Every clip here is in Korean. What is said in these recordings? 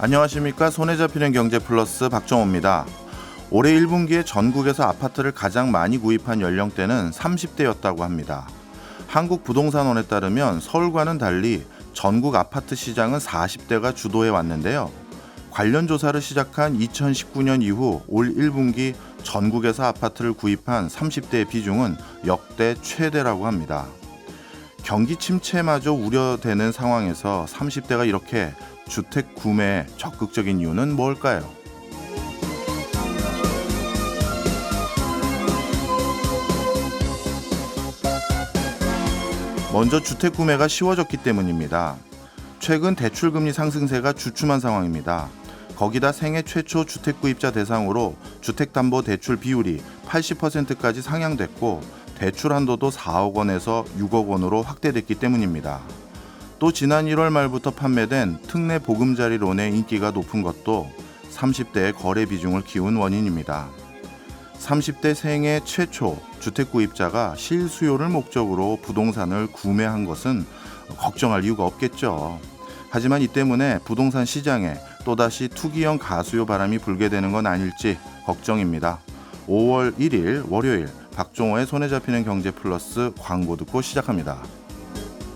안녕하십니까. 손에 잡히는 경제 플러스 박정호입니다. 올해 1분기에 전국에서 아파트를 가장 많이 구입한 연령대는 30대였다고 합니다. 한국부동산원에 따르면 서울과는 달리 전국 아파트 시장은 40대가 주도해 왔는데요. 관련 조사를 시작한 2019년 이후 올 1분기 전국에서 아파트를 구입한 30대의 비중은 역대 최대라고 합니다. 경기 침체마저 우려되는 상황에서 30대가 이렇게 주택 구매에 적극적인 이유는 뭘까요? 먼저 주택 구매가 쉬워졌기 때문입니다. 최근 대출금리 상승세가 주춤한 상황입니다. 거기다 생애 최초 주택 구입자 대상으로 주택담보대출 비율이 80%까지 상향됐고 대출 한도도 4억 원에서 6억 원으로 확대됐기 때문입니다. 또 지난 1월 말부터 판매된 특례 보금자리 론의 인기가 높은 것도 30대의 거래 비중을 키운 원인입니다. 30대 생애 최초 주택 구입자가 실수요를 목적으로 부동산을 구매한 것은 걱정할 이유가 없겠죠. 하지만 이 때문에 부동산 시장에 또다시 투기형 가수요 바람이 불게 되는 건 아닐지 걱정입니다. 5월 1일 월요일 박종호의 손에 잡히는 경제 플러스 광고 듣고 시작합니다.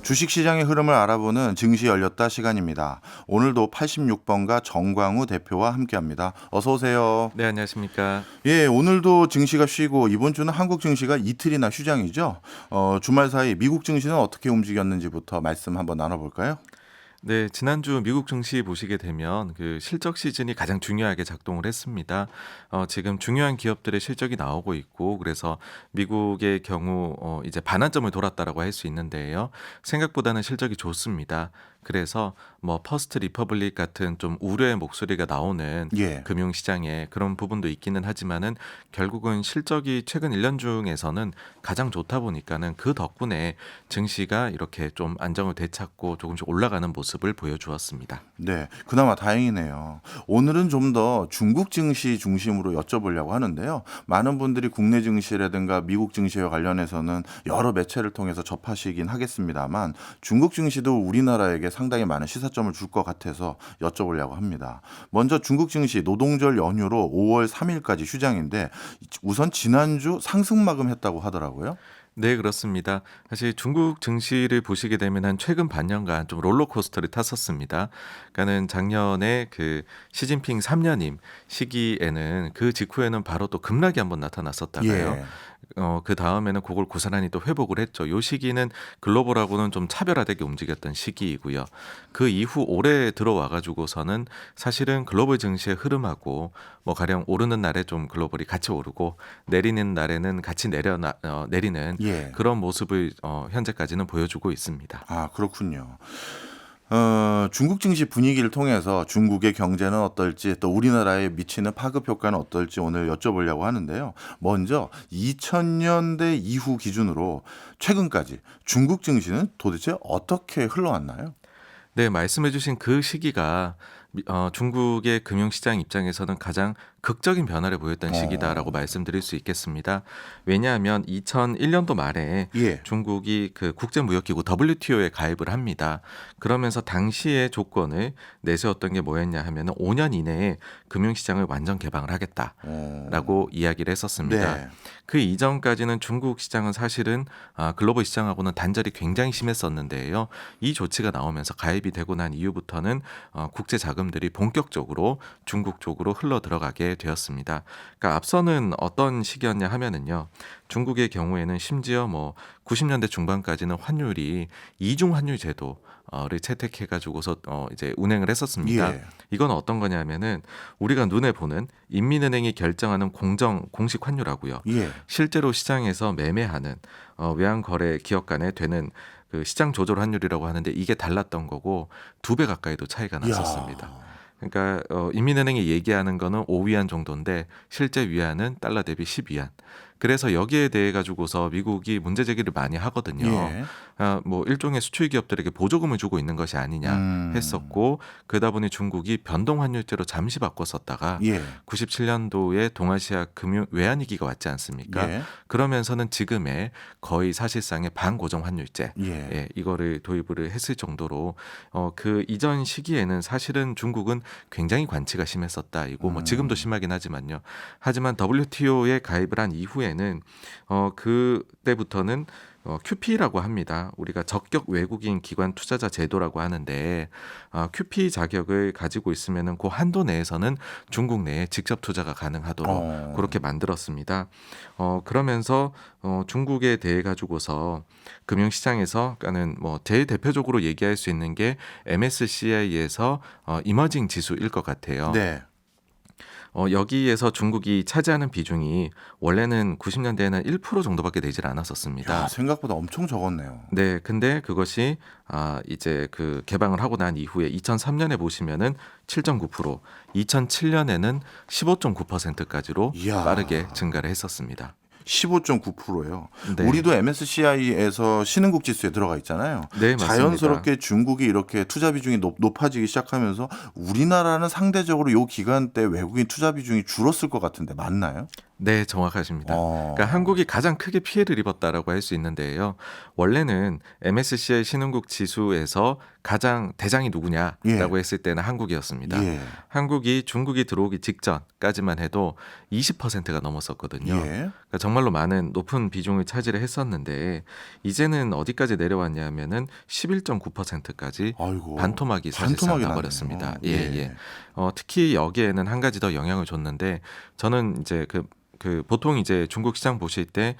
주식시장의 흐름을 알아보는 증시 열렸다 시간입니다. 오늘도 86번가 정광우 대표와 함께합니다. 어서 오세요. 네, 안녕하십니까. 예, 오늘도 증시가 쉬고 이번 주는 한국 증시가 이틀이나 휴장이죠. 주말 사이 미국 증시는 어떻게 움직였는지부터 말씀 한번 나눠볼까요? 네, 지난주 미국 증시 보시게 되면 그 실적 시즌이 가장 중요하게 작동을 했습니다. 지금 중요한 기업들의 실적이 나오고 있고, 그래서 미국의 경우 이제 반환점을 돌았다라고 할 수 있는데요. 생각보다는 실적이 좋습니다. 그래서 뭐 퍼스트 리퍼블릭 같은 좀 우려의 목소리가 나오는 예. 금융시장에 그런 부분도 있기는 하지만은 결국은 실적이 최근 1년 중에서는 가장 좋다 보니까는 그 덕분에 증시가 이렇게 좀 안정을 되찾고 조금씩 올라가는 모습을 보여주었습니다. 네, 그나마 다행이네요. 오늘은 좀 더 중국 증시 중심으로 여쭤보려고 하는데요. 많은 분들이 국내 증시라든가 미국 증시와 관련해서는 여러 매체를 통해서 접하시긴 하겠습니다만 중국 증시도 우리나라에게 상당히 많은 시사점을 줄 것 같아서 여쭤보려고 합니다. 먼저 중국 증시 노동절 연휴로 5월 3일까지 휴장인데 우선 지난주 상승 마감했다고 하더라고요. 네, 그렇습니다. 사실 중국 증시를 보시게 되면 한 최근 반년간 좀 롤러코스터를 탔었습니다. 그러니까는 작년에 그 시진핑 3년임 시기에는 그 직후에는 바로 또 급락이 한번 나타났었다가요. 예. 그 다음에는 그걸 고스란히 또 회복을 했죠. 요 시기는 글로벌하고는 좀 차별화되게 움직였던 시기이고요. 그 이후 올해 들어와 가지고서는 사실은 글로벌 증시의 흐름하고 뭐 가령 오르는 날에 좀 글로벌이 같이 오르고 내리는 날에는 같이 내리는 예. 그런 모습을 현재까지는 보여주고 있습니다. 아, 그렇군요. 중국 증시 분위기를 통해서 중국의 경제는 어떨지 또 우리나라에 미치는 파급 효과는 어떨지 오늘 여쭤보려고 하는데요. 먼저 2000년대 이후 기준으로 최근까지 중국 증시는 도대체 어떻게 흘러왔나요? 네, 말씀해 주신 그 시기가 중국의 금융시장 입장에서는 가장 극적인 변화를 보였던 시기다라고 어. 말씀드릴 수 있겠습니다. 왜냐하면 2001년도 말에 예. 중국이 그 국제무역기구 WTO에 가입을 합니다. 그러면서 당시의 조건을 내세웠던 게 뭐였냐 하면 5년 이내에 금융시장을 완전 개방을 어. 하겠다라고 이야기를 했었습니다. 네. 그 이전까지는 중국 시장은 사실은 글로벌 시장하고는 단절이 굉장히 심했었는데요. 이 조치가 나오면서 가입이 되고 난 이후부터는 국제 자금들이 본격적으로 중국 쪽으로 흘러 들어가게 되었습니다. 그러니까 앞서는 어떤 시기였냐 하면은요. 중국의 경우에는 심지어 뭐 90년대 중반까지는 환율이 이중 환율 제도를 채택해 가지고서 이제 운행을 했었습니다. 예. 이건 어떤 거냐면은 우리가 눈에 보는 인민은행이 결정하는 공식 환율하고요. 예. 실제로 시장에서 매매하는 외환 거래 기업 간에 되는 그 시장 조절 환율이라고 하는데 이게 달랐던 거고 2배 가까이도 차이가 났었습니다. 이야. 그러니까 인민은행이 얘기하는 거는 5위안 정도인데 실제 위안은 달러 대비 10위안. 그래서 여기에 대해 가지고서 미국이 문제 제기를 많이 하거든요. 예. 뭐 일종의 수출 기업들에게 보조금을 주고 있는 것이 아니냐 했었고, 그러다 보니 중국이 변동 환율제로 잠시 바꿨었다가 예. 97년도에 동아시아 금융 외환위기가 왔지 않습니까? 예. 그러면서는 지금의 거의 사실상의 반고정 환율제, 예. 이거를 도입을 했을 정도로 그 이전 시기에는 사실은 중국은 굉장히 관치가 심했었다. 이고 뭐 지금도 심하긴 하지만요. 하지만 WTO에 가입을 한 이후에는 그때부터는 QP라고 합니다. 우리가 적격 외국인 기관 투자자 제도라고 하는데, QP 자격을 가지고 있으면은 그 한도 내에서는 중국 내에 직접 투자가 가능하도록 그렇게 만들었습니다. 그러면서 중국에 대해 가지고서 금융시장에서는 뭐 제일 대표적으로 얘기할 수 있는 게 MSCI에서 이머징 지수일 것 같아요. 네. 여기에서 중국이 차지하는 비중이 원래는 90년대에는 1% 정도밖에 되질 않았었습니다. 야, 생각보다 엄청 적었네요. 네, 근데 그것이 이제 그 개방을 하고 난 이후에 2003년에 보시면은 7.9%, 2007년에는 15.9%까지로 이야. 빠르게 증가를 했었습니다. 15.9%예요. 네. 우리도 MSCI에서 신흥국 지수에 들어가 있잖아요. 네, 맞습니다. 자연스럽게 중국이 이렇게 투자 비중이 높아지기 시작하면서 우리나라는 상대적으로 요 기간 때 외국인 투자 비중이 줄었을 것 같은데 맞나요? 네, 정확하십니다. 그러니까 한국이 가장 크게 피해를 입었다라고 할 수 있는데요. 원래는 MSCI 신흥국 지수에서 가장 대장이 누구냐라고 예. 했을 때는 한국이었습니다. 예. 한국이 중국이 들어오기 직전까지만 해도 20%가 넘었었거든요. 예. 그러니까 정말로 많은 높은 비중을 차지를 했었는데, 이제는 어디까지 내려왔냐면은 11.9%까지 아이고. 반토막이 사실상 반토막이 나버렸습니다. 났네요. 예, 예. 특히 여기에는 한 가지 더 영향을 줬는데, 저는 이제 그 보통 이제 중국 시장 보실 때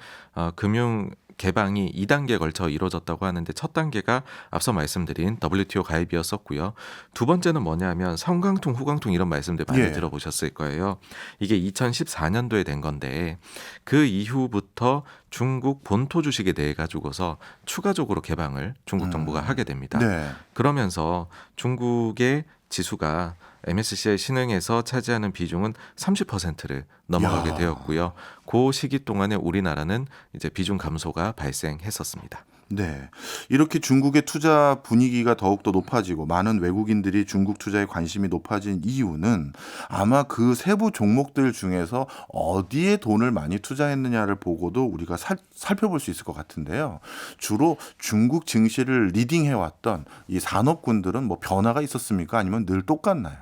금융 개방이 2단계에 걸쳐 이루어졌다고 하는데, 첫 단계가 앞서 말씀드린 WTO 가입이었었고요. 두 번째는 뭐냐면 성강통, 후강통 이런 말씀들 많이 예. 들어보셨을 거예요. 이게 2014년도에 된 건데, 그 이후부터 중국 본토 주식에 대해 가지고서 추가적으로 개방을 중국 정부가 하게 됩니다. 네. 그러면서 중국의 지수가 MSCI 신흥에서 차지하는 비중은 30%를 넘어가게 야. 되었고요. 그 시기 동안에 우리나라는 이제 비중 감소가 발생했었습니다. 네. 이렇게 중국의 투자 분위기가 더욱더 높아지고 많은 외국인들이 중국 투자에 관심이 높아진 이유는 아마 그 세부 종목들 중에서 어디에 돈을 많이 투자했느냐를 보고도 우리가 살펴볼 수 있을 것 같은데요. 주로 중국 증시를 리딩해왔던 이 산업군들은 뭐 변화가 있었습니까? 아니면 늘 똑같나요?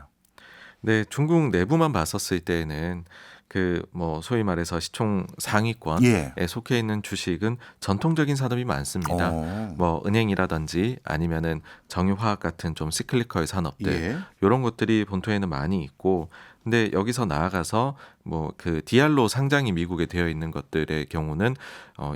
네, 중국 내부만 봤었을 때는 그 뭐 소위 말해서 시총 상위권에 예. 속해 있는 주식은 전통적인 산업이 많습니다. 뭐 은행이라든지 아니면은 정유화학 같은 좀 시클리컬 산업들, 예. 이런 것들이 본토에는 많이 있고, 근데 여기서 나아가서 뭐 그 디알로 상장이 미국에 되어 있는 것들의 경우는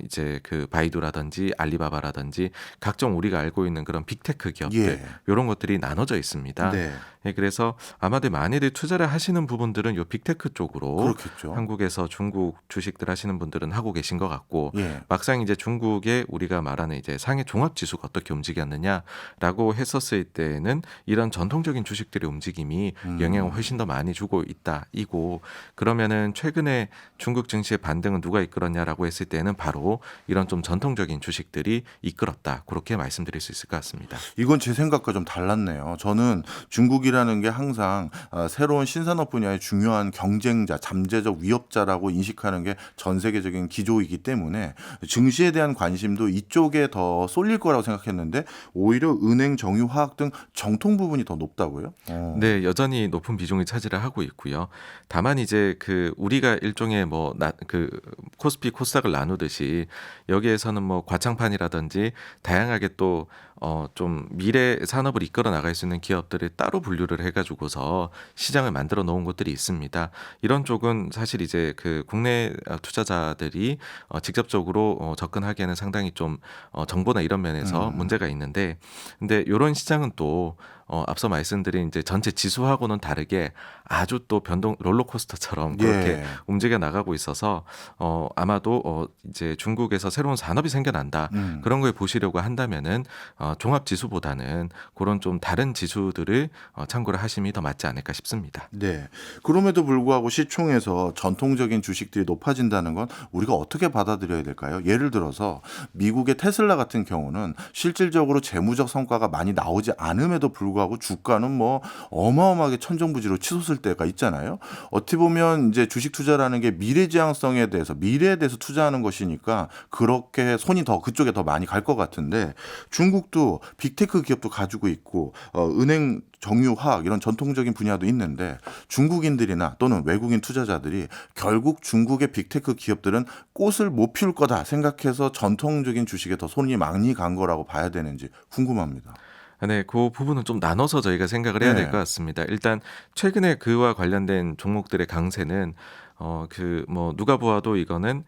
이제 그 바이두라든지 알리바바라든지 각종 우리가 알고 있는 그런 빅테크 기업들, 예. 이런 것들이 나눠져 있습니다. 네. 그래서 아마도 많이들 투자를 하시는 부분들은 요 빅테크 쪽으로 그렇겠죠. 한국에서 중국 주식들 하시는 분들은 하고 계신 것 같고, 예. 막상 이제 중국의 우리가 말하는 이제 상해 종합 지수가 어떻게 움직였느냐라고 했었을 때는 이런 전통적인 주식들의 움직임이 영향을 훨씬 더 많이 주고 있다 이고, 그러면은 최근에 중국 증시의 반등은 누가 이끌었냐라고 했을 때는 바로 이런 좀 전통적인 주식들이 이끌었다, 그렇게 말씀드릴 수 있을 것 같습니다. 이건 제 생각과 좀 달랐네요. 저는 중국이라는 게 항상 새로운 신산업 분야의 중요한 경쟁자, 잠재적 위협자라고 인식하는 게 전 세계적인 기조이기 때문에 증시에 대한 관심도 이쪽에 더 쏠릴 거라고 생각했는데 오히려 은행, 정유화학 등 정통 부분이 더 높다고요? 네, 여전히 높은 비중을 차지를 하고 있고요. 다만 이제 그 우리가 일종의 뭐 그 코스피 코스닥을 나누듯이 여기에서는 뭐 과창판이라든지 다양하게 또 좀 미래 산업을 이끌어 나갈 수 있는 기업들을 따로 분류를 해가지고서 시장을 만들어 놓은 곳들이 있습니다. 이런 쪽은 사실 이제 그 국내 투자자들이 직접적으로 접근하기에는 상당히 좀 정보나 이런 면에서 문제가 있는데, 근데 이런 시장은 또 앞서 말씀드린 이제 전체 지수하고는 다르게 아주 또 변동 롤러코스터처럼 그렇게 예. 움직여 나가고 있어서 아마도 이제 중국에서 새로운 산업이 생겨난다, 그런 걸 보시려고 한다면은 종합 지수보다는 그런 좀 다른 지수들을 참고를 하심이 더 맞지 않을까 싶습니다. 네. 그럼에도 불구하고 시총에서 전통적인 주식들이 높아진다는 건 우리가 어떻게 받아들여야 될까요? 예를 들어서 미국의 테슬라 같은 경우는 실질적으로 재무적 성과가 많이 나오지 않음에도 불구하고 주가는 뭐 어마어마하게 천정부지로 치솟을 때가 있잖아요. 어떻게 보면 이제 주식 투자라는 게 미래지향성에 대해서 미래에 대해서 투자하는 것이니까 그렇게 손이 더 그쪽에 더 많이 갈 것 같은데 중국도 빅테크 기업도 가지고 있고 은행 정유화학 이런 전통적인 분야도 있는데 중국인들이나 또는 외국인 투자자들이 결국 중국의 빅테크 기업들은 꽃을 못 피울 거다 생각해서 전통적인 주식에 더 손이 많이 간 거라고 봐야 되는지 궁금합니다. 네, 그 부분은 좀 나눠서 저희가 생각을 해야 될 네. 것 같습니다. 일단 최근에 그와 관련된 종목들의 강세는 누가 보아도 이거는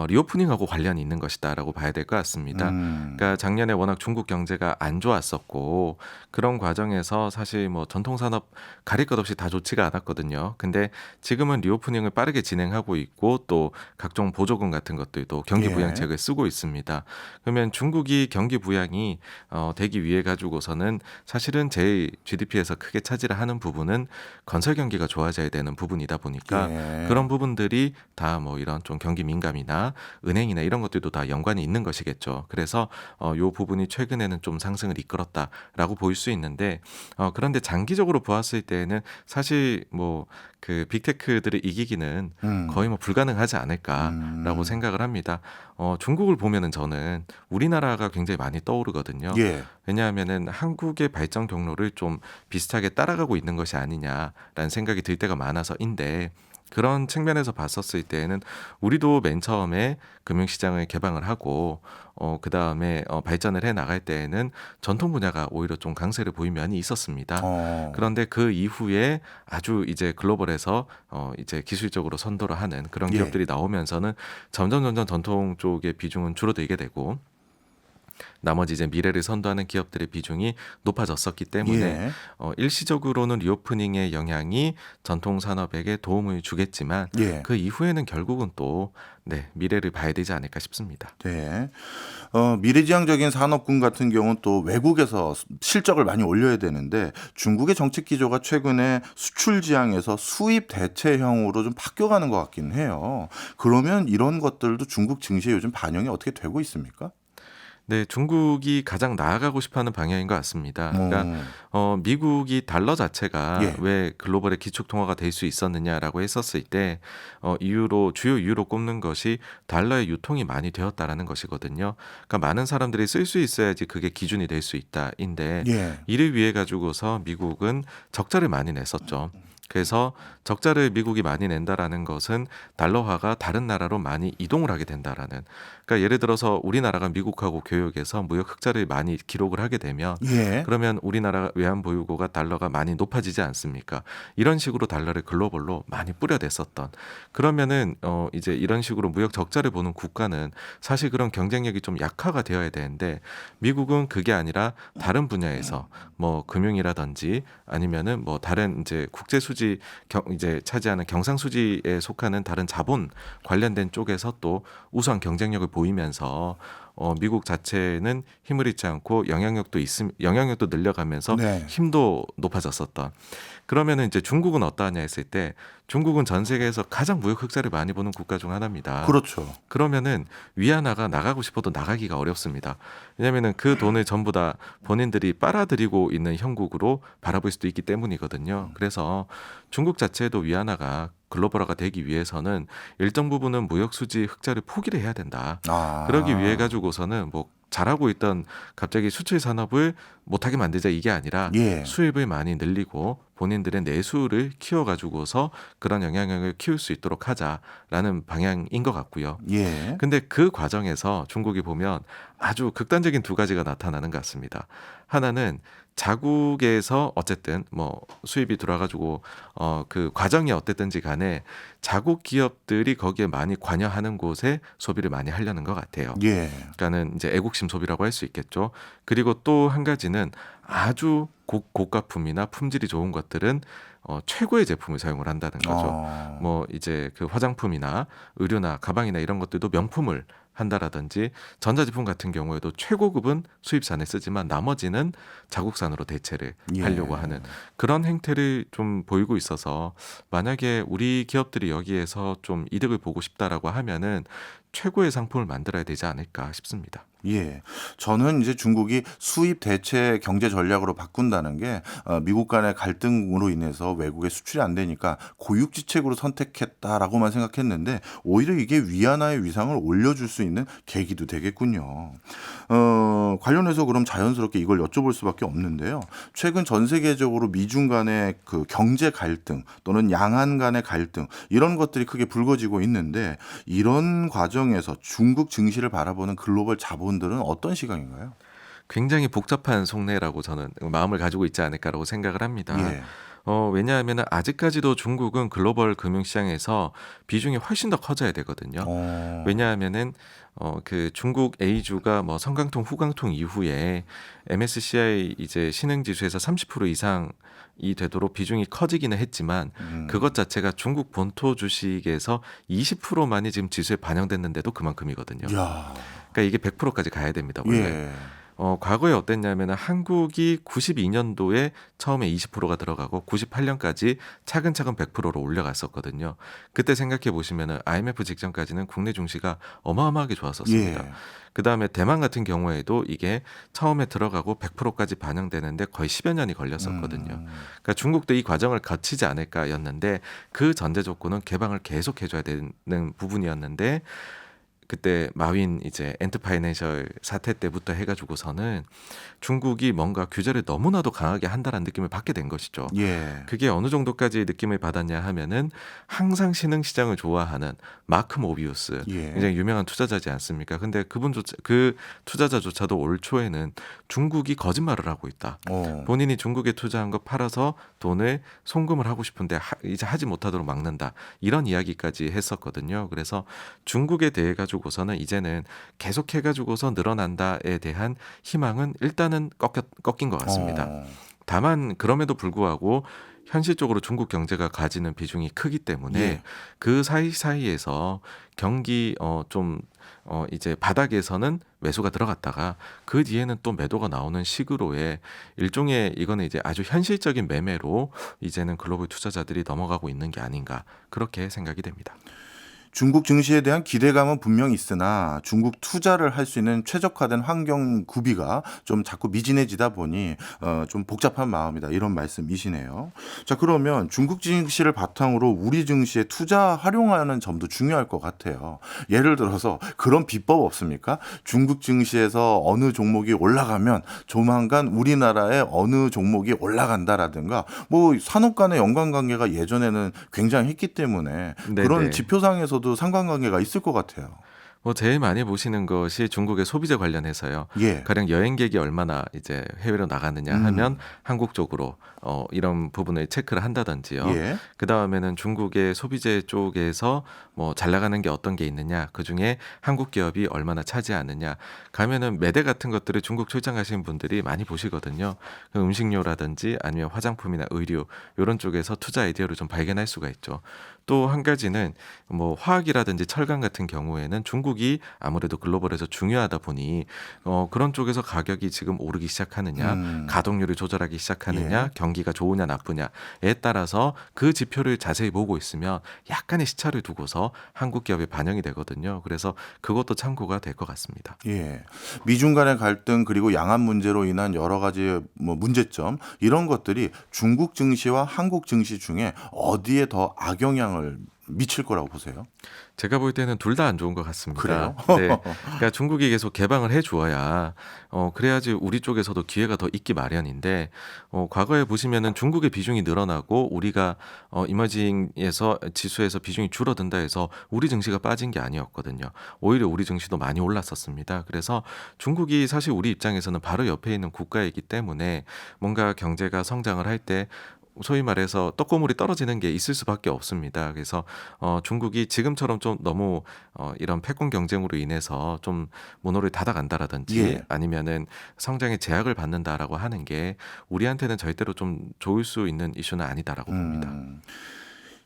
리오프닝하고 관련이 있는 것이다라고 봐야 될 것 같습니다. 그러니까 작년에 워낙 중국 경제가 안 좋았었고 그런 과정에서 사실 뭐 전통 산업 가릴 것 없이 다 좋지가 않았거든요. 근데 지금은 리오프닝을 빠르게 진행하고 있고 또 각종 보조금 같은 것들도 경기 예. 부양책을 쓰고 있습니다. 그러면 중국이 경기 부양이 되기 위해 가지고서는 사실은 제일 GDP에서 크게 차지를 하는 부분은 건설 경기가 좋아져야 되는 부분이다 보니까 예. 그런 부분들이 다 뭐 이런 좀 경기 민감이나 은행이나 이런 것들도 다 연관이 있는 것이겠죠. 그래서 요 부분이 최근에는 좀 상승을 이끌었다라고 보일 수 있는데 그런데 장기적으로 보았을 때는 사실 뭐 그 빅테크들을 이기기는 거의 뭐 불가능하지 않을까라고 생각을 합니다. 중국을 보면은 저는 우리나라가 굉장히 많이 떠오르거든요. 예. 왜냐하면은 한국의 발전 경로를 좀 비슷하게 따라가고 있는 것이 아니냐라는 생각이 들 때가 많아서인데 그런 측면에서 봤었을 때에는 우리도 맨 처음에 금융시장을 개방을 하고 그다음에 발전을 해 나갈 때에는 전통 분야가 오히려 좀 강세를 보인 면이 있었습니다. 그런데 그 이후에 아주 이제 글로벌에서 이제 기술적으로 선도를 하는 그런 예. 기업들이 나오면서는 점점 전통 쪽의 비중은 줄어들게 되고 나머지 이제 미래를 선도하는 기업들의 비중이 높아졌었기 때문에 예. 일시적으로는 리오프닝의 영향이 전통 산업에게 도움을 주겠지만 예. 그 이후에는 결국은 또 미래를 봐야 되지 않을까 싶습니다. 네. 미래지향적인 산업군 같은 경우는 또 외국에서 실적을 많이 올려야 되는데 중국의 정책 기조가 최근에 수출 지향에서 수입 대체형으로 좀 바뀌어가는 것 같긴 해요. 그러면 이런 것들도 중국 증시에 요즘 반영이 어떻게 되고 있습니까? 네, 중국이 가장 나아가고 싶어하는 방향인 것 같습니다. 그러니까 미국이 달러 자체가 예. 왜 글로벌의 기축 통화가 될 수 있었느냐라고 했었을 때 주요 이유로 꼽는 것이 달러의 유통이 많이 되었다라는 것이거든요. 그러니까 많은 사람들이 쓸 수 있어야지 그게 기준이 될 수 있다인데 예. 이를 위해 가지고서 미국은 적자를 많이 냈었죠. 그래서 적자를 미국이 많이 낸다라는 것은 달러화가 다른 나라로 많이 이동을 하게 된다라는. 그러니까 예를 들어서 우리나라가 미국하고 교역에서 무역 흑자를 많이 기록을 하게 되면 예. 그러면 우리나라 외환 보유고가 달러가 많이 높아지지 않습니까? 이런 식으로 달러를 글로벌로 많이 뿌려댔었던. 그러면은 이제 이런 식으로 무역 적자를 보는 국가는 사실 그런 경쟁력이 좀 약화가 되어야 되는데 미국은 그게 아니라 다른 분야에서 뭐 금융이라든지 아니면은 뭐 다른 이제 국제 수지 이제 차지하는 경상 수지에 속하는 다른 자본 관련된 쪽에서 또 우수한 경쟁력을 보이면서 미국 자체는 힘을 잃지 않고 영향력도 늘려가면서 네. 힘도 높아졌었던. 그러면은 이제 중국은 어떠하냐 했을 때 중국은 전 세계에서 가장 무역 흑자를 많이 보는 국가 중 하나입니다. 그렇죠. 그러면은 위안화가 나가고 싶어도 나가기가 어렵습니다. 왜냐면은 그 돈을 전부 다 본인들이 빨아들이고 있는 형국으로 바라볼 수도 있기 때문이거든요. 그래서 중국 자체도 위안화가 글로벌화가 되기 위해서는 일정 부분은 무역 수지 흑자를 포기를 해야 된다. 그러기 위해 가지고서는 뭐 잘하고 있던 갑자기 수출 산업을 못하게 만들자 이게 아니라 예. 수입을 많이 늘리고 본인들의 내수를 키워가지고서 그런 영향력을 키울 수 있도록 하자라는 방향인 것 같고요. 예. 근데 그 과정에서 중국이 보면 아주 극단적인 두 가지가 나타나는 것 같습니다. 하나는 자국에서 어쨌든 뭐 수입이 들어와가지고 그 과정이 어땠든지 간에 자국 기업들이 거기에 많이 관여하는 곳에 소비를 많이 하려는 것 같아요. 예. 그러니까는 이제 애국심 소비라고 할 수 있겠죠. 그리고 또 한 가지는 아주 고가품이나 품질이 좋은 것들은 최고의 제품을 사용을 한다는 거죠. 뭐 이제 그 화장품이나 의류나 가방이나 이런 것들도 명품을 한다라든지 전자제품 같은 경우에도 최고급은 수입산에 쓰지만 나머지는 자국산으로 대체를 예. 하려고 하는 그런 행태를 좀 보이고 있어서 만약에 우리 기업들이 여기에서 좀 이득을 보고 싶다라고 하면은 최고의 상품을 만들어야 되지 않을까 싶습니다. 예. 저는 이제 중국이 수입 대체 경제 전략으로 바꾼다는 게 미국 간의 갈등으로 인해서 외국에 수출이 안 되니까 고육지책으로 선택했다라고만 생각했는데 오히려 이게 위안화의 위상을 올려줄 수 있는 계기도 되겠군요. 관련해서 그럼 자연스럽게 이걸 여쭤볼 수밖에 없는데요. 최근 전 세계적으로 미중 간의 그 경제 갈등 또는 양안 간의 갈등 이런 것들이 크게 불거지고 있는데 이런 과정에서 중국 증시를 바라보는 글로벌 자본들은 어떤 시각인가요? 굉장히 복잡한 속내라고 저는 마음을 가지고 있지 않을까라고 생각을 합니다. 예. 왜냐하면 아직까지도 중국은 글로벌 금융시장에서 비중이 훨씬 더 커져야 되거든요. 어. 왜냐하면은 그 중국 A주가 뭐 성강통, 후강통 이후에 MSCI 이제 신흥지수에서 30% 이상이 되도록 비중이 커지기는 했지만 그것 자체가 중국 본토 주식에서 20%만이 지금 지수에 반영됐는데도 그만큼이거든요. 야. 그러니까 이게 100%까지 가야 됩니다, 원래. 예. 과거에 어땠냐면 한국이 92년도에 처음에 20%가 들어가고 98년까지 차근차근 100%로 올라갔었거든요. 그때 생각해 보시면 IMF 직전까지는 국내 증시가 어마어마하게 좋았었습니다. 예. 그다음에 대만 같은 경우에도 이게 처음에 들어가고 100%까지 반영되는데 거의 10여 년이 걸렸었거든요. 그러니까 중국도 이 과정을 거치지 않을까였는데 그 전제 조건은 개방을 계속해줘야 되는 부분이었는데 그때 마윈 이제 엔트파이낸셜 사태 때부터 해가지고서는 중국이 뭔가 규제를 너무나도 강하게 한다는 느낌을 받게 된 것이죠. 예. 그게 어느 정도까지 느낌을 받았냐 하면은 항상 신흥시장을 좋아하는 마크 모비우스 예. 굉장히 유명한 투자자지 않습니까? 근데 그 투자자조차도 올 초에는 중국이 거짓말을 하고 있다. 본인이 중국에 투자한 거 팔아서 돈을 송금을 하고 싶은데 이제 하지 못하도록 막는다. 이런 이야기까지 했었거든요. 그래서 중국에 대해 가지고서는 이제는 계속해 가지고서 늘어난다에 대한 희망은 일단은 꺾인 것 같습니다. 다만 그럼에도 불구하고 현실적으로 중국 경제가 가지는 비중이 크기 때문에 예. 그 사이사이에서 경기 이제 바닥에서는 매수가 들어갔다가 그 뒤에는 또 매도가 나오는 식으로의 일종의 이거는 이제 아주 현실적인 매매로 이제는 글로벌 투자자들이 넘어가고 있는 게 아닌가 그렇게 생각이 됩니다. 중국 증시에 대한 기대감은 분명히 있으나 중국 투자를 할 수 있는 최적화된 환경 구비가 좀 자꾸 미진해지다 보니 좀 복잡한 마음이다 이런 말씀이시네요. 자, 그러면 중국 증시를 바탕으로 우리 증시에 투자 활용하는 점도 중요할 것 같아요. 예를 들어서 그런 비법 없습니까? 중국 증시에서 어느 종목이 올라가면 조만간 우리나라의 어느 종목이 올라간다라든가 뭐 산업 간의 연관관계가 예전에는 굉장히 했기 때문에 그런 네네. 지표상에서도 상관관계가 있을 것 같아요. 제일 많이 보시는 것이 중국의 소비재 관련해서요. 예. 가령 여행객이 얼마나 이제 해외로 나가느냐 하면 한국 쪽으로 이런 부분을 체크를 한다든지요. 예. 그 다음에는 중국의 소비재 쪽에서 뭐 잘 나가는 게 어떤 게 있느냐, 그 중에 한국 기업이 얼마나 차지하느냐. 가면은 매대 같은 것들을 중국 출장 가시는 분들이 많이 보시거든요. 그 음식료라든지 아니면 화장품이나 의류 이런 쪽에서 투자 아이디어를 좀 발견할 수가 있죠. 또 한 가지는 뭐 화학이라든지 철강 같은 경우에는 중국이 아무래도 글로벌에서 중요하다 보니 그런 쪽에서 가격이 지금 오르기 시작하느냐, 가동률을 조절하기 시작하느냐, 예. 경기가 좋으냐 나쁘냐에 따라서 그 지표를 자세히 보고 있으면 약간의 시차를 두고서 한국 기업에 반영이 되거든요. 그래서 그것도 참고가 될 것 같습니다. 예. 미중 간의 갈등 그리고 양안 문제로 인한 여러 가지 뭐 문제점 이런 것들이 중국 증시와 한국 증시 중에 어디에 더 악영향을 미칠 거라고 보세요? 제가 볼 때는 둘 다 안 좋은 것 같습니다. 그래요? 네. 그러니까 중국이 계속 개방을 해주어야 그래야지 우리 쪽에서도 기회가 더 있기 마련인데 과거에 보시면은 중국의 비중이 늘어나고 우리가 이머징에서 지수에서 비중이 줄어든다 해서 우리 증시가 빠진 게 아니었거든요. 오히려 우리 증시도 많이 올랐었습니다. 그래서 중국이 사실 우리 입장에서는 바로 옆에 있는 국가이기 때문에 뭔가 경제가 성장을 할 때 소위 말해서 떡고물이 떨어지는 게 있을 수밖에 없습니다. 그래서 중국이 지금처럼 좀 너무 이런 패권 경쟁으로 인해서 좀 문호를 닫아간다라든지 예. 아니면은 성장에 제약을 받는다라고 하는 게 우리한테는 절대로 좀 좋을 수 있는 이슈는 아니다라고 봅니다.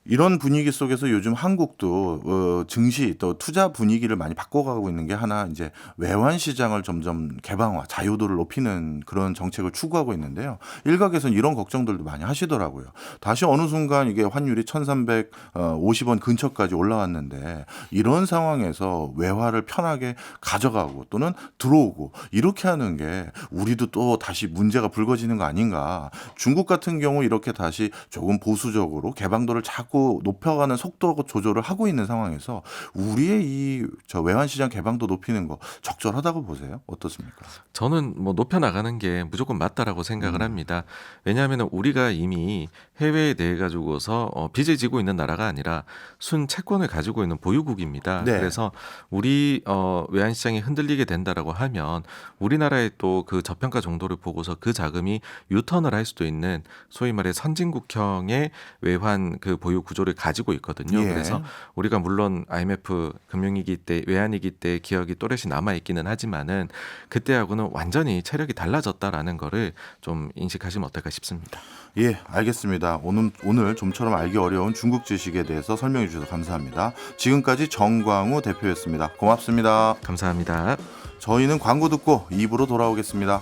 이런 분위기 속에서 요즘 한국도 증시 또 투자 분위기를 많이 바꿔가고 있는 게 하나 이제 외환 시장을 점점 개방화, 자유도를 높이는 그런 정책을 추구하고 있는데요. 일각에서는 이런 걱정들도 많이 하시더라고요. 다시 어느 순간 이게 환율이 1,350원 근처까지 올라왔는데 이런 상황에서 외화를 편하게 가져가고 또는 들어오고 이렇게 하는 게 우리도 또 다시 문제가 불거지는 거 아닌가. 중국 같은 경우 이렇게 다시 조금 보수적으로 개방도를 자꾸 높여가는 속도 조절을 하고 있는 상황에서 우리의 이 외환 시장 개방도 높이는 거 적절하다고 보세요? 어떻습니까? 저는 뭐 높여 나가는 게 무조건 맞다라고 생각을 합니다. 왜냐하면 우리가 이미 해외에 대해 가지고서 빚을 지고 있는 나라가 아니라 순 채권을 가지고 있는 보유국입니다. 네. 그래서 우리 외환 시장이 흔들리게 된다라고 하면 우리나라의 또 그 저평가 정도를 보고서 그 자금이 유턴을 할 수도 있는 소위 말해 선진국형의 외환 그 보유 구조를 가지고 있거든요. 예. 그래서 우리가 물론 IMF 금융위기 때 외환위기 때 기억이 또렷이 남아 있기는 하지만은 그때하고는 완전히 체력이 달라졌다라는 거를 좀 인식하시면 어떨까 싶습니다. 예, 알겠습니다. 오늘 좀처럼 알기 어려운 중국 지식에 대해서 설명해 주셔서 감사합니다. 지금까지 정광우 대표였습니다. 고맙습니다. 감사합니다. 저희는 광고 듣고 2부로 돌아오겠습니다.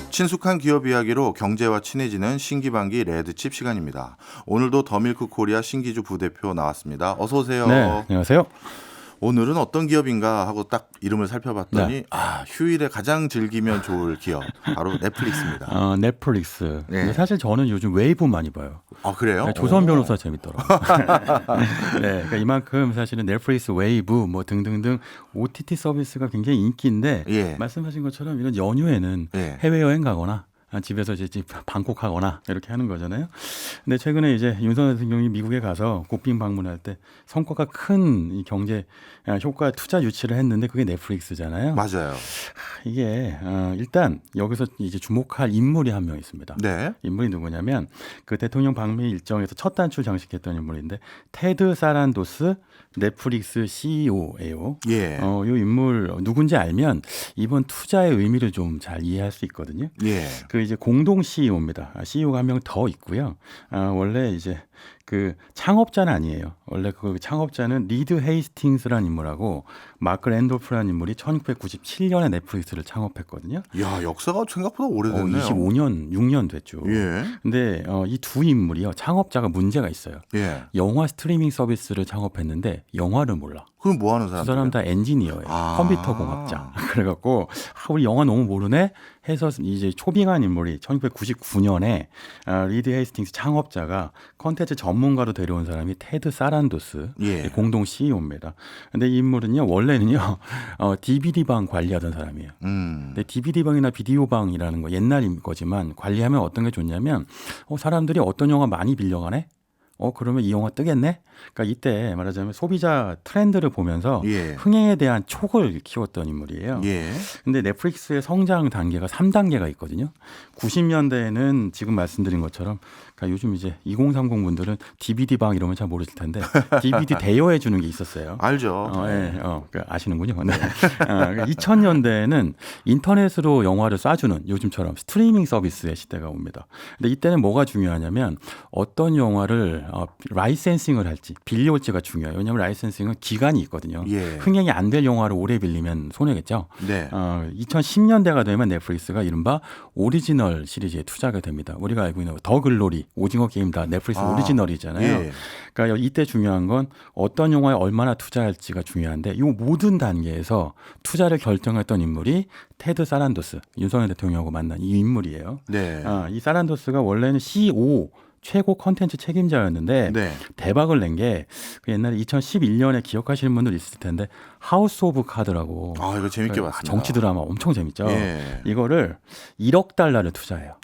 친숙한 기업 이야기로 경제와 친해지는 신기반기 레드칩 시간입니다. 오늘도 더밀크 코리아 신기주 부대표 나왔습니다. 어서 오세요. 네, 안녕하세요. 오늘은 어떤 기업인가 하고 딱 이름을 살펴봤더니 휴일에 가장 즐기면 좋을 기업 바로 넷플릭스입니다. 넷플릭스. 네. 근데 사실 저는 요즘 웨이브 많이 봐요. 아 그래요? 조선 변호사 재밌더라고요. 네, 그러니까 이만큼 사실은 넷플릭스, 웨이브 뭐 등등등 OTT 서비스가 굉장히 인기인데 예. 말씀하신 것처럼 이런 연휴에는 예. 해외여행 가거나 집에서 이제 방콕하거나 이렇게 하는 거잖아요. 근데 최근에 이제 윤석열 대통령이 미국에 가서 국빈 방문할 때 성과가 큰 이 경제 효과 투자 유치를 했는데 그게 넷플릭스잖아요. 맞아요. 이게 일단 여기서 이제 주목할 인물이 한 명 있습니다. 네. 인물이 누구냐면 그 대통령 방미 일정에서 첫 단추 장식했던 인물인데 테드 사란도스 넷플릭스 CEO예요. 예. 이 인물 누군지 알면 이번 투자의 의미를 좀 잘 이해할 수 있거든요. 예. 그 이제 공동 CEO입니다. CEO가 한 명 더 있고요. 원래 이제 그 창업자는 아니에요. 원래 그 창업자는 리드 헤이스팅스라는 인물하고 마크 랜돌프라는 인물이 1997년에 넷플릭스를 창업했거든요. 야 역사가 생각보다 오래됐네요. 25년, 6년 됐죠. 예. 근데 이 두 인물이요. 창업자가 문제가 있어요. 예. 영화 스트리밍 서비스를 창업했는데 영화를 몰라. 그럼 뭐 하는 그 사람? 사람 다 엔지니어예요. 컴퓨터 공학자. 그래갖고 우리 영화 너무 모르네 해서 이제 초빙한 인물이 1999년에 리드 헤이스팅스 창업자가 컨텐츠 전문가로 데려온 사람이 테드 사란도스 예. 공동 CEO입니다. 근데 이 인물은요 원래는요 DVD방 관리하던 사람이에요. 근데 DVD방이나 비디오방이라는 거 옛날 거지만 관리하면 어떤 게 좋냐면 사람들이 어떤 영화 많이 빌려가네? 그러면 이 영화 뜨겠네? 그러니까 이때 말하자면 소비자 트렌드를 보면서 예. 흥행에 대한 촉을 키웠던 인물이에요. 예. 근데 넷플릭스의 성장 단계가 3단계가 있거든요. 90년대에는 지금 말씀드린 것처럼 그러니까 요즘 이제 2030 분들은 DVD방 이러면 잘 모르실 텐데 DVD 대여해 주는 게 있었어요. 알죠. 아시는군요. 네. 2000년대에는 인터넷으로 영화를 쏴주는 요즘처럼 스트리밍 서비스의 시대가 옵니다. 근데 이때는 뭐가 중요하냐면 어떤 영화를 라이센싱을 할지 빌려올지가 중요해요. 왜냐하면 라이센싱은 기간이 있거든요. 예. 흥행이 안 될 영화를 오래 빌리면 손해겠죠. 네. 2010년대가 되면 넷플릭스가 이른바 오리지널 시리즈에 투자가 됩니다. 우리가 알고 있는 더 글로리, 오징어 게임 다 넷플릭스 오리지널이잖아요. 예. 그러니까 이때 중요한 건 어떤 영화에 얼마나 투자할지가 중요한데 이 모든 단계에서 투자를 결정했던 인물이 테드 사란도스, 윤석열 대통령하고 만난 이 인물이에요. 네. 이 사란도스가 원래는 CEO 최고 컨텐츠 책임자였는데 네. 대박을 낸 게 옛날에 2011년에 기억하시는 분들 있을 텐데 하우스 오브 카드라고 이거 재밌게 봤습니다. 정치 드라마 엄청 재밌죠. 예. 이거를 1억 달러를 투자해요.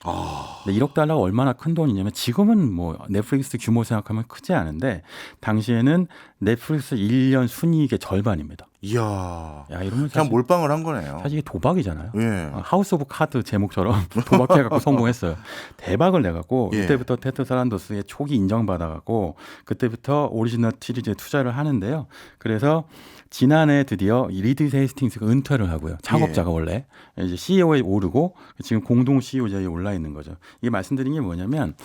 근데 1억 달러가 얼마나 큰 돈이냐면 지금은 뭐 넷플릭스 규모 생각하면 크지 않은데 당시에는 넷플릭스 1년 순이익의 절반입니다. 이야. 야, 이러면 참 사실, 몰빵을 한 거네요. 사실 이게 도박이잖아요. 예. 하우스 오브 카드 제목처럼 도박해갖고 성공했어요. 대박을 내갖고 예. 그때부터 테드 사란도스의 촉이 인정받아갖고 그때부터 오리지널 시리즈에 투자를 하는데요. 그래서 지난해 드디어 이 리드 헤이스팅스가 은퇴를 하고요. 창업자가 원래 이제 CEO에 오르고 지금 공동 CEO 자리에 올라 있는 거죠. 이게 말씀드린 게 뭐냐면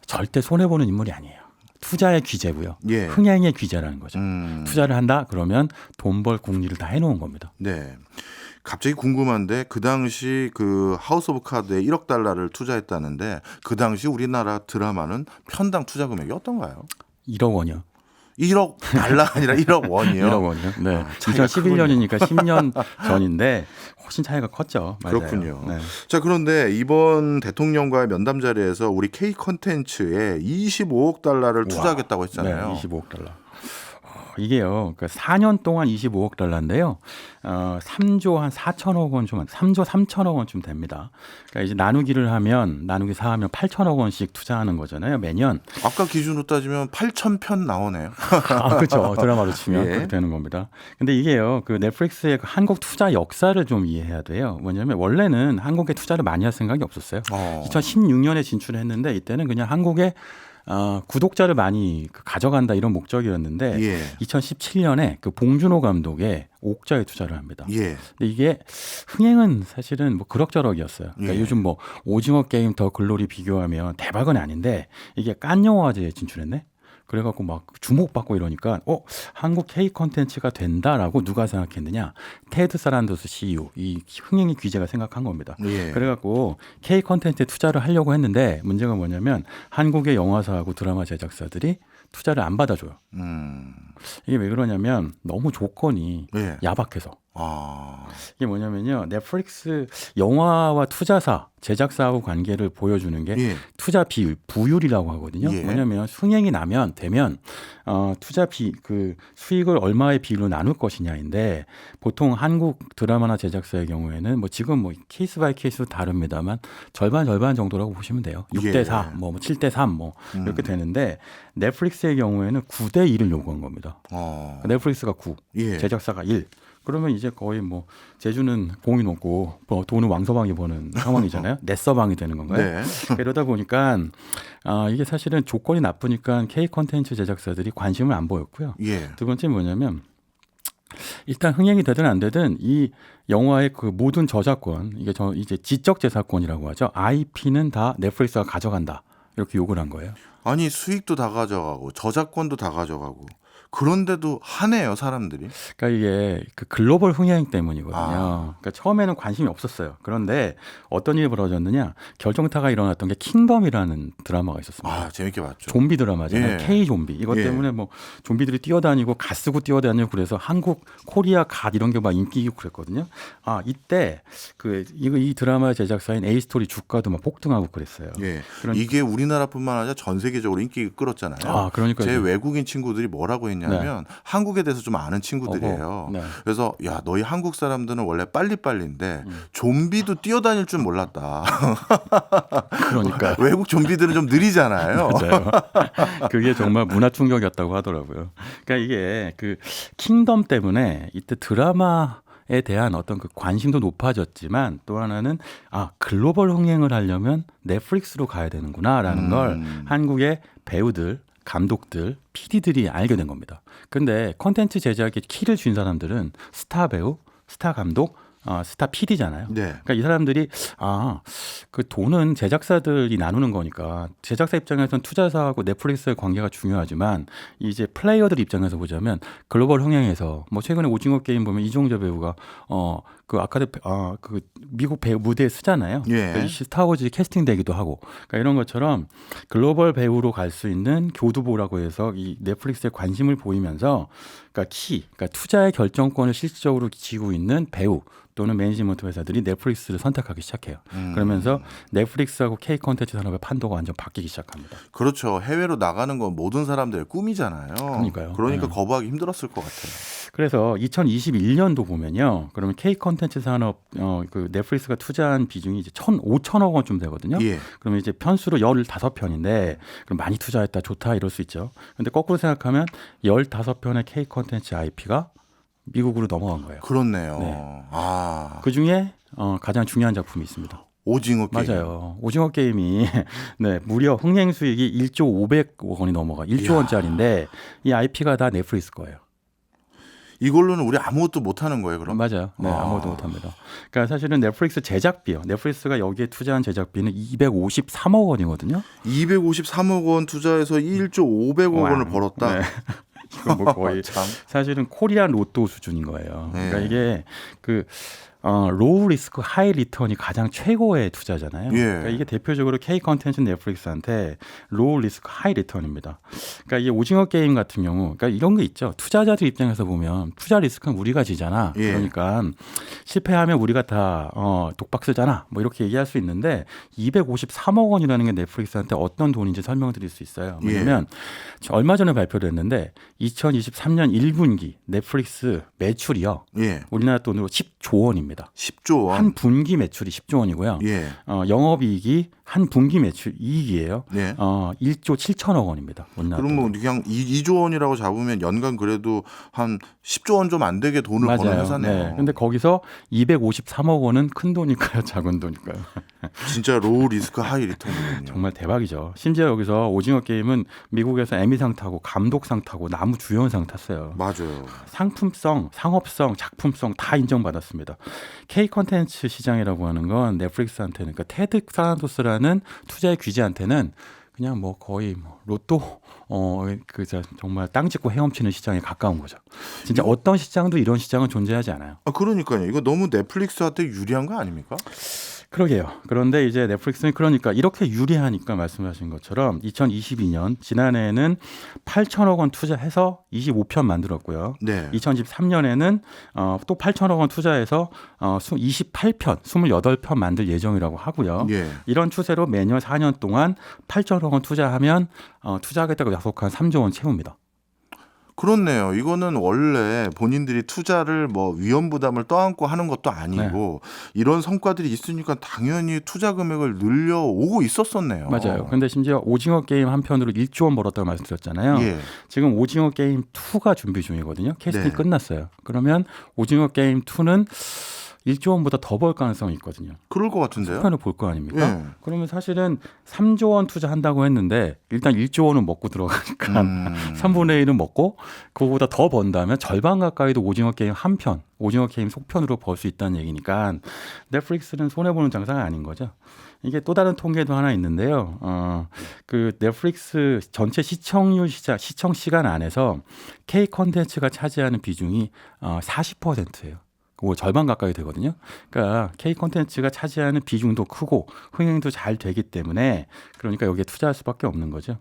절대 손해 보는 인물이 아니에요. 투자의 귀재고요. 예. 흥행의 귀재라는 거죠. 투자를 한다 그러면 돈 벌 궁리를 다 해놓은 겁니다. 네. 갑자기 궁금한데 그 당시 그 하우스 오브 카드에 1억 달러를 투자했다는데 그 당시 우리나라 드라마는 편당 투자 금액이 어떤가요? 1억 원이요. 1억 달러 아니라 1억 원이요? 1억 원이요. 네. 아, 차이가 2011년이니까 10년 전인데 훨씬 차이가 컸죠. 맞아요. 그렇군요. 네. 자, 그런데 이번 대통령과의 면담 자리에서 우리 K 콘텐츠에 25억 달러를 투자하겠다고 했잖아요. 네, 25억 달러. 이게요. 그러니까 4년 동안 25억 달러인데요. 3조 한 4천억 원 좀, 3조 3천억 원쯤 됩니다. 그러니까 이제 나누기를 하면 나누기 4하면 8천억 원씩 투자하는 거잖아요. 매년. 아까 기준으로 따지면 8,000편 나오네요. 아, 그렇죠. 드라마로 치면 예. 그렇게 되는 겁니다. 근데 이게요. 그 넷플릭스의 그 한국 투자 역사를 좀 이해해야 돼요. 뭐냐면 원래는 한국에 투자를 많이 할 생각이 없었어요. 2016년에 진출했는데 이때는 그냥 한국에 구독자를 많이 가져간다 이런 목적이었는데 예. 2017년에 그 봉준호 감독의 옥자에 투자를 합니다. 예. 근데 이게 흥행은 사실은 뭐 그럭저럭이었어요. 그러니까 예. 요즘 뭐 오징어 게임 더 글로리 비교하면 대박은 아닌데 이게 칸 영화제에 진출했네. 그래갖고 막 주목받고 이러니까 한국 K 콘텐츠가 된다라고 누가 생각했느냐? 테드 사란도스 CEO 이 흥행의 귀재가 생각한 겁니다. 예. 그래갖고 K 콘텐츠에 투자를 하려고 했는데 문제가 뭐냐면 한국의 영화사하고 드라마 제작사들이 투자를 안 받아줘요. 이게 왜 그러냐면 너무 조건이 예. 야박해서. 아. 이게 뭐냐면요. 넷플릭스 영화와 투자사, 제작사하고 관계를 보여주는 게 예. 투자 비율, 부율이라고 하거든요. 예. 뭐냐면 흥행이 되면 투자 그 수익을 얼마의 비율로 나눌 것이냐인데 보통 한국 드라마나 제작사의 경우에는 뭐 지금 뭐 케이스 바이 케이스로 다릅니다만 절반 정도라고 보시면 돼요. 6대 4, 뭐 7대 3 뭐 이렇게 되는데 넷플릭스의 경우에는 9대 1을 요구한 겁니다. 넷플릭스가 9, 예. 제작사가 1. 그러면 이제 거의 뭐 제주는 공이 높고 뭐 돈은 왕서방이 버는 상황이잖아요. 넷서방이 되는 건가요? 네. 이러다 보니까 이게 사실은 조건이 나쁘니까 K 콘텐츠 제작사들이 관심을 안 보였고요. 예. 두 번째 뭐냐면 일단 흥행이 되든 안 되든 이 영화의 그 모든 저작권 이게 이제 지적 재산권이라고 하죠. IP는 다 넷플릭스가 가져간다 이렇게 요구를 한 거예요. 아니 수익도 다 가져가고 저작권도 다 가져가고 그런데도 하네요 사람들이. 그러니까 이게 그 글로벌 흥행 때문이거든요. 그러니까 처음에는 관심이 없었어요. 그런데 어떤 일이 벌어졌느냐? 결정타가 일어났던 게 킹덤이라는 드라마가 있었습니다. 재밌게 봤죠. 좀비 드라마잖아요. 예. K 좀비. 이것 예. 때문에 뭐 좀비들이 뛰어다니고 갓 쓰고 뛰어다니고 그래서 한국 코리아 갓 이런 게 막 인기고 그랬거든요. 이때 이 드라마 제작사인 A스토리 주가도 막 폭등하고 그랬어요. 예. 그런- 이게 우리나라뿐만 아니라 전 세계적으로 인기가 끌었잖아요. 그러니까요. 제 외국인 친구들이 뭐라고 했냐면 한국에 대해서 좀 아는 친구들이에요. 네. 그래서 야 너희 한국 사람들은 원래 빨리빨리인데 좀비도 뛰어다닐 줄 몰랐다. 그러니까 외국 좀비들은 좀 느리잖아요. 맞아요. 그게 정말 문화 충격이었다고 하더라고요. 그러니까 이게 그 킹덤 때문에 이때 드라마에 대한 어떤 그 관심도 높아졌지만 또 하나는 글로벌 흥행을 하려면 넷플릭스로 가야 되는구나라는 걸 한국의 배우들, 감독들, PD들이 알게 된 겁니다. 근데 콘텐츠 제작에 키를 쥔 사람들은 스타 배우, 스타 감독, 스타 PD잖아요. 네. 그러니까 이 사람들이 그 돈은 제작사들이 나누는 거니까 제작사 입장에서는 투자사하고 넷플릭스의 관계가 중요하지만 이제 플레이어들 입장에서 보자면 글로벌 흥행에서 뭐 최근에 오징어 게임 보면 이정재 배우가 그 그 미국 배우 무대에 쓰잖아요. 예. 스타워즈 캐스팅 되기도 하고 그러니까 이런 것처럼 글로벌 배우로 갈 수 있는 교두보라고 해서 이 넷플릭스에 관심을 보이면서 그러니까 투자의 결정권을 실질적으로 쥐고 있는 배우 또는 매니지먼트 회사들이 넷플릭스를 선택하기 시작해요. 그러면서 넷플릭스하고 K 콘텐츠 산업의 판도가 완전 바뀌기 시작합니다. 그렇죠. 해외로 나가는 건 모든 사람들의 꿈이잖아요. 그러니까요. 그러니까 네. 거부하기 힘들었을 것 같아요. 그래서 2021년도 보면요. 그러면 K 콘텐츠 산업 그 넷플릭스가 투자한 비중이 이제 5천억 원쯤 되거든요. 예. 그러면 이제 편수로 15편인데 그럼 많이 투자했다 좋다 이럴 수 있죠. 근데 거꾸로 생각하면 15편의 K 콘텐츠 IP가 미국으로 넘어간 거예요. 그렇네요. 네. 아, 그 중에 가장 중요한 작품이 있습니다. 오징어 게임. 맞아요. 오징어 게임이 네, 무려 흥행 수익이 1조 500억 원이 넘어가 1조 이야. 원짜리인데 이 IP가 다 넷플릭스 거예요. 이걸로는 우리 아무것도 못하는 거예요, 그럼? 맞아요. 네, 아. 아무것도 못합니다. 그러니까 사실은 넷플릭스 제작비요. 넷플릭스가 여기에 투자한 제작비는 253억 원이거든요. 253억 원 투자해서 1조 500억 원을 벌었다. 네. 이건 뭐 거의 참. 사실은 코리안 로또 수준인 거예요. 네. 그러니까 이게 그 로우 리스크 하이 리턴이 가장 최고의 투자잖아요. 예. 그러니까 이게 대표적으로 K 컨텐츠 넷플릭스한테 로우 리스크 하이 리턴입니다. 그러니까 이게 오징어 게임 같은 경우, 그러니까 이런 게 있죠. 투자자들 입장에서 보면 투자 리스크는 우리가 지잖아. 예. 그러니까 실패하면 우리가 다 독박 쓰잖아. 뭐 이렇게 얘기할 수 있는데 253억 원이라는 게 넷플릭스한테 어떤 돈인지 설명드릴 수 있어요. 왜냐면 얼마 전에 발표를 했는데 2023년 1분기 넷플릭스 매출이요. 예. 우리나라 돈으로 10조 원입니다. 10조 원. 한 분기 매출이 10조 원이고요. 예. 영업이익이 한 분기 매출 이익이에요. 예. 1조 7천억 원입니다. 우리나라 그럼 뭐 돈으로. 그냥 2조 원이라고 잡으면 연간 그래도 한 10조 원 좀 안 되게 돈을 버는 맞아요. 회사네요. 네. 근데 거기서 253억 원은 큰 돈일까요? 작은 돈일까요? 진짜 로우 리스크 하이 리턴이군요. 정말 대박이죠. 심지어 여기서 오징어 게임은 미국에서 에미상 타고 감독상 타고 나무 주연상 탔어요. 맞아요. 상품성, 상업성, 작품성 다 인정받았습니다. K 컨텐츠 시장이라고 하는 건 넷플릭스한테는, 그러니까 테드 사란토스라는 투자의 귀재한테는 그냥 뭐 거의 뭐 로또 정말 땅 짚고 헤엄치는 시장에 가까운 거죠. 진짜 어떤 시장도 이런 시장은 존재하지 않아요. 아, 그러니까요. 이거 너무 넷플릭스한테 유리한 거 아닙니까? 그러게요. 그런데 이제 넷플릭스는 그러니까 이렇게 유리하니까 말씀하신 것처럼 2022년 지난해에는 8천억 원 투자해서 25편 만들었고요. 네. 2023년에는 또 8천억 원 투자해서 28편, 28편 만들 예정이라고 하고요. 예. 이런 추세로 매년 4년 동안 8천억 원 투자하면 투자하겠다고 약속한 3조 원 채웁니다. 그렇네요. 이거는 원래 본인들이 투자를 뭐 위험 부담을 떠안고 하는 것도 아니고 이런 성과들이 있으니까 당연히 투자 금액을 늘려오고 있었었네요. 맞아요. 근데 심지어 오징어 게임 한 편으로 1조 원 벌었다고 말씀드렸잖아요. 예. 지금 오징어 게임 2가 준비 중이거든요. 캐스팅이 네. 끝났어요. 그러면 오징어 게임 2는 1조 원보다 더 벌 가능성이 있거든요. 그럴 것 같은데요. 편을 볼 거 아닙니까? 예. 그러면 사실은 3조 원 투자한다고 했는데 일단 1조 원은 먹고 들어가니까 3분의 1은 먹고 그거보다 더 번다면 절반 가까이도 오징어 게임 한 편, 오징어 게임 속편으로 벌 수 있다는 얘기니까 넷플릭스는 손해보는 장사가 아닌 거죠. 이게 또 다른 통계도 하나 있는데요. 그 넷플릭스 전체 시청 시간 안에서 K 콘텐츠가 차지하는 비중이 40%예요. 그 절반 가까이 되거든요. 그러니까 K 콘텐츠가 차지하는 비중도 크고 흥행도 잘 되기 때문에 그러니까 여기에 투자할 수밖에 없는 거죠.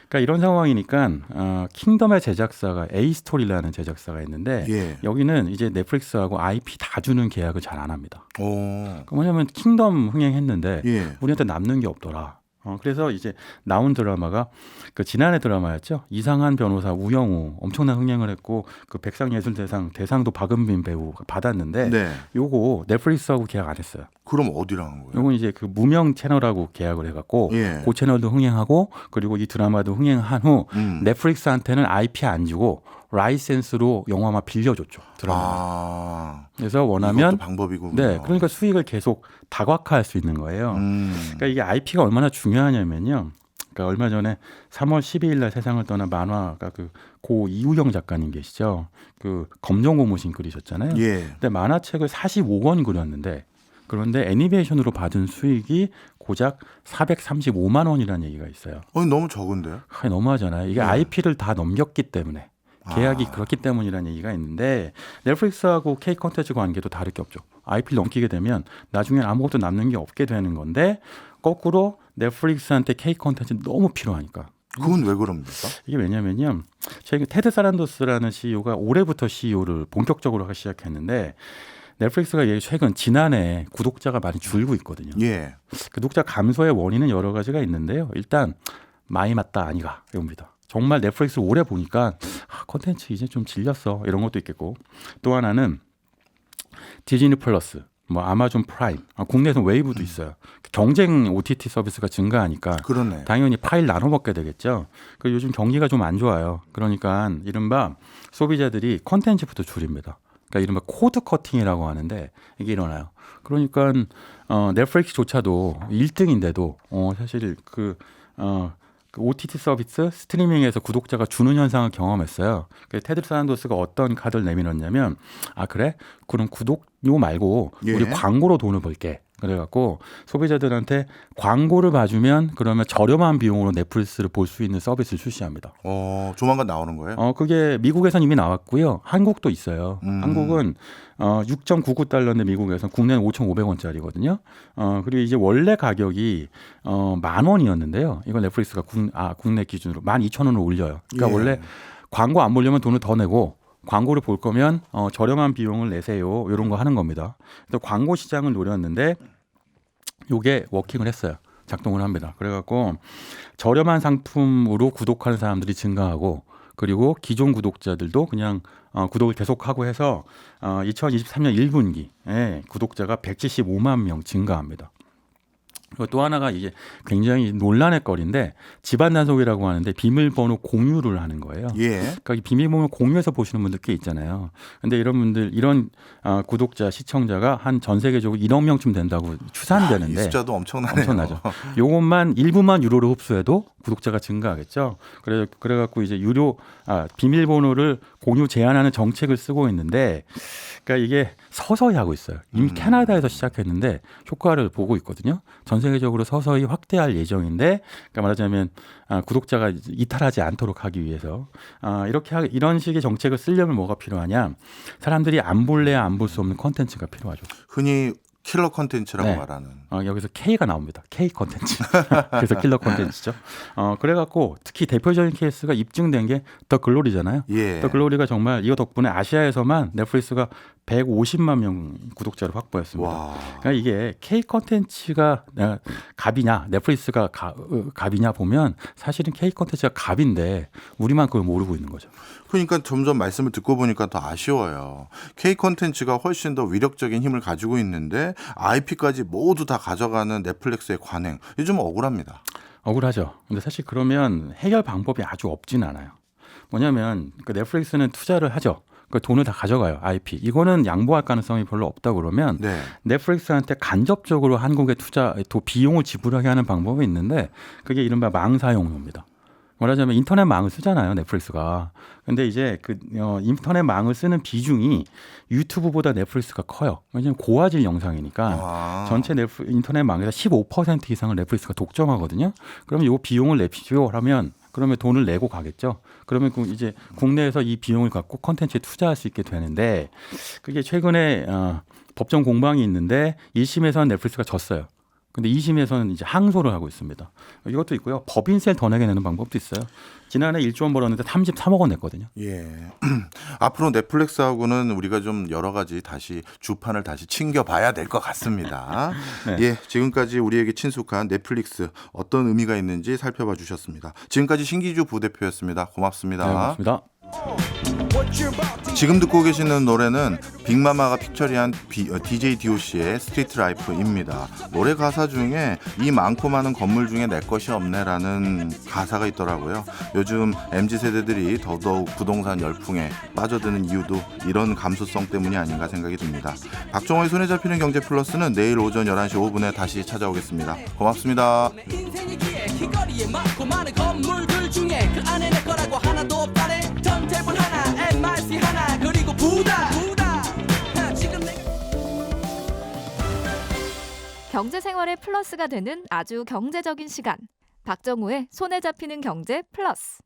그러니까 이런 상황이니까 킹덤의 제작사가 A 스토리라는 제작사가 있는데 예. 여기는 이제 넷플릭스하고 IP 다 주는 계약을 잘 안 합니다. 오. 그러니까 뭐냐면 킹덤 흥행했는데 예. 우리한테 남는 게 없더라. 그래서 이제 나온 드라마가 그 지난해 드라마였죠. 이상한 변호사 우영우 엄청난 흥행을 했고 그 백상예술대상도 박은빈 배우가 받았는데 네. 요거 넷플릭스하고 계약 안 했어요. 그럼 어디랑 한 거예요? 요건 이제 그 무명 채널하고 계약을 해갖고 예. 그 채널도 흥행하고 그리고 이 드라마도 흥행한 후 넷플릭스한테는 IP 안 주고 라이센스로 영화만 빌려줬죠. 드라마. 아. 그래서 원하면 이것도 방법이군요. 네, 그러니까 수익을 계속 다각화할 수 있는 거예요. 그러니까 이게 IP가 얼마나 중요하냐면요. 그러니까 얼마 전에 3월 12일 날 세상을 떠난 만화가 그 고 이우영 작가님 계시죠. 그 검정 고무신 그리셨잖아요. 예. 근데 만화책을 45권 그렸는데 그런데 애니메이션으로 받은 수익이 고작 435만 원이라는 얘기가 있어요. 너무 적은데요? 너무하잖아요. 이게 IP를 다 넘겼기 때문에. 계약이 그렇기 때문이라는 얘기가 있는데 넷플릭스하고 K 콘텐츠 관계도 다를 게 없죠. IP를 넘기게 되면 나중에 아무것도 남는 게 없게 되는 건데 거꾸로 넷플릭스한테 K 콘텐츠 너무 필요하니까. 그건 왜 그럽니까? 이게 왜냐면요. 최근 테드 사란토스라는 CEO가 올해부터 CEO를 본격적으로 하기 시작했는데 넷플릭스가 최근 지난해 구독자가 많이 줄고 있거든요. 예. 구독자 감소의 원인은 여러 가지가 있는데요. 일단 많이 맞다 아니가 이겁니다. 정말 넷플릭스 오래 보니까 콘텐츠 이제 좀 질렸어 이런 것도 있겠고, 또 하나는 디즈니 플러스, 뭐 아마존 프라임, 국내에서는 웨이브도 있어요. 경쟁 OTT 서비스가 증가하니까 그러네. 당연히 파일 나눠 먹게 되겠죠. 그 요즘 경기가 좀 안 좋아요. 그러니까 이른바 소비자들이 콘텐츠부터 줄입니다. 그러니까 이른바 코드 커팅이라고 하는데 이게 일어나요. 그러니까 넷플릭스조차도 1등인데도 사실 그 OTT 서비스 스트리밍에서 구독자가 주는 현상을 경험했어요. 테드 산도스가 어떤 카드를 내밀었냐면, 그래? 그럼 구독료 말고 우리 광고로 돈을 벌게. 그래갖고 소비자들한테 광고를 봐주면 그러면 저렴한 비용으로 넷플릭스를 볼 수 있는 서비스를 출시합니다. 조만간 나오는 거예요? 그게 미국에선 이미 나왔고요. 한국도 있어요. 한국은 6.99달러인데 미국에서는 국내는 5,500원짜리거든요. 그리고 이제 원래 가격이 10,000원이었는데요. 이건 넷플릭스가 국내 기준으로 12,000원을 올려요. 그러니까 원래 광고 안 보려면 돈을 더 내고 광고를 볼 거면 저렴한 비용을 내세요. 이런 거 하는 겁니다. 그래서 광고 시장을 노렸는데 이게 워킹을 했어요. 작동을 합니다. 그래갖고 저렴한 상품으로 구독하는 사람들이 증가하고, 그리고 기존 구독자들도 그냥 구독을 계속하고 해서 2023년 1분기에 구독자가 175만 명 증가합니다. 그리고 또 하나가 이게 굉장히 논란의 거리인데, 집안 단속이라고 하는데 비밀번호 공유를 하는 거예요. 그러니까 이 비밀번호 공유해서 보시는 분들 꽤 있잖아요. 근데 이런 분들, 이런 구독자, 시청자가 한 전 세계적으로 1억 명쯤 된다고 추산되는데, 이 숫자도 엄청나네요. 엄청나죠. 요것만 1분만 유료로 흡수해도 구독자가 증가하겠죠. 그래갖고 이제 비밀번호를 공유 제한하는 정책을 쓰고 있는데, 그러니까 이게 서서히 하고 있어요. 이미 캐나다에서 시작했는데 효과를 보고 있거든요. 전 세계적으로 서서히 확대할 예정인데, 그러니까 말하자면 구독자가 이탈하지 않도록 하기 위해서 이런 식의 정책을 쓰려면 뭐가 필요하냐? 사람들이 안 볼래야 안 볼 수 없는 콘텐츠가 필요하죠. 흔히 킬러 콘텐츠라고 말하는. 여기서 K가 나옵니다. K 콘텐츠. 그래서 킬러 콘텐츠죠. 그래갖고 특히 대표적인 케이스가 입증된 게 더 글로리잖아요. 더 글로리가 정말 이거 덕분에 아시아에서만 넷플릭스가 150만 명 구독자를 확보했습니다. 그러니까 이게 K 콘텐츠가 갑이냐, 넷플릭스가 갑이냐 보면 사실은 K 콘텐츠가 갑인데 우리만 그걸 모르고 있는 거죠. 그러니까 점점 말씀을 듣고 보니까 더 아쉬워요. K 콘텐츠가 훨씬 더 위력적인 힘을 가지고 있는데 IP까지 모두 다 가져가는 넷플릭스의 관행, 이게 좀 억울합니다. 억울하죠. 근데 사실 그러면 해결 방법이 아주 없진 않아요. 뭐냐면 넷플릭스는 투자를 하죠. 그 돈을 다 가져가요. IP. 이거는 양보할 가능성이 별로 없다 그러면 넷플릭스한테 간접적으로 한국의 비용을 지불하게 하는 방법이 있는데, 그게 이른바 망사용료입니다. 말하자면 인터넷망을 쓰잖아요, 넷플릭스가. 근데 이제 인터넷망을 쓰는 비중이 유튜브보다 넷플릭스가 커요. 왜냐하면 고화질 영상이니까 전체 인터넷망에서 15% 이상을 넷플릭스가 독점하거든요. 그러면 이 비용을 내십시오 하면 그러면 돈을 내고 가겠죠. 그러면 이제 국내에서 이 비용을 갖고 콘텐츠에 투자할 수 있게 되는데, 그게 최근에 법정 공방이 있는데 1심에서는 넷플릭스가 졌어요. 근데 2심에서는 이제 항소를 하고 있습니다. 이것도 있고요. 법인세를 더 내게 내는 방법도 있어요. 지난해 1조 원 벌었는데 33억 원 냈거든요. 앞으로 넷플릭스하고는 우리가 좀 여러 가지 주판을 다시 챙겨봐야 될 것 같습니다. 지금까지 우리에게 친숙한 넷플릭스 어떤 의미가 있는지 살펴봐 주셨습니다. 지금까지 신기주 부대표였습니다. 고맙습니다. 고맙습니다. 지금 듣고 계시는 노래는 빅마마가 픽처리한 DJ DOC의 스트리트 라이프입니다. 노래 가사 중에 이 많고 많은 건물 중에 내 것이 없네라는 가사가 있더라고요. 요즘 MZ세대들이 더더욱 부동산 열풍에 빠져드는 이유도 이런 감수성 때문이 아닌가 생각이 듭니다. 박정호의 손에 잡히는 경제 플러스는 내일 오전 11시 5분에 다시 찾아오겠습니다. 고맙습니다. 길거리에 많고 많은 건물들 중에 그 안에 내 거라고 하나도 없다네. 턴테이블 하나, MRC 하나, 그리고 부다. 지금 경제 생활의 플러스가 되는 아주 경제적인 시간. 박정호의 손에 잡히는 경제 플러스.